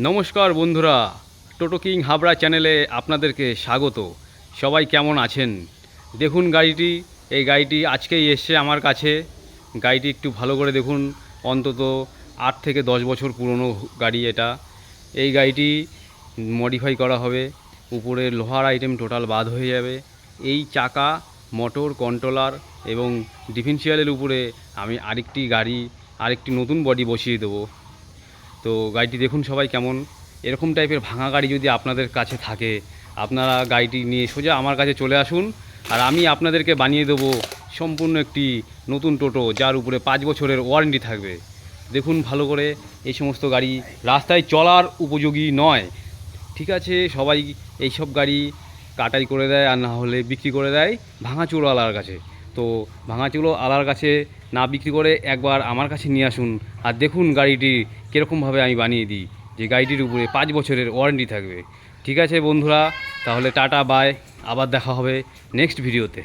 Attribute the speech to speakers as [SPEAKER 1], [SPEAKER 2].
[SPEAKER 1] নমস্কার বন্ধুরা, টোটো কিং হাবড়া চ্যানেলে আপনাদেরকে স্বাগত। সবাই কেমন আছেন? দেখুন গাড়িটি, এই গাড়িটি আজকেই এসছে আমার কাছে। গাড়িটি একটু ভালো করে দেখুন, অন্তত 8 থেকে 10 বছর পুরনো গাড়ি এটা। এই গাড়িটি মডিফাই করা হবে, উপরে লোহার আইটেম টোটাল বাদ হয়ে যাবে। এই চাকা, মোটর, কন্ট্রোলার এবং ডিফারেন্সিয়ালের উপরে আমি আরেকটি নতুন বডি বসিয়ে দেবো। তো গাড়িটি দেখুন সবাই কেমন। এরকম টাইপের ভাঙা গাড়ি যদি আপনাদের কাছে থাকে, আপনারা গাড়িটি নিয়ে সোজা আমার কাছে চলে আসুন, আর আমি আপনাদেরকে বানিয়ে দেবো সম্পূর্ণ একটি নতুন টোটো, যার উপরে 5 বছরের ওয়ারেন্টি থাকবে। দেখুন ভালো করে, এই সমস্ত গাড়ি রাস্তায় চলার উপযোগী নয়। ঠিক আছে, সবাই এইসব গাড়ি কাটাই করে দেয়, আর না হলে বিক্রি করে দেয় ভাঙাচুরো আলার কাছে। তো ভাঙাচুরো আলার কাছে না বিক্রি করে একবার আমার কাছে নিয়ে আসুন, আর দেখুন গাড়িটি কীরকমভাবে আমি বানিয়ে দিই, যে গাড়িটির উপরে 5 বছরের ওয়ারেন্টি থাকবে। ঠিক আছে বন্ধুরা, তাহলে টাটা বাই, আবার দেখা হবে নেক্সট ভিডিওতে।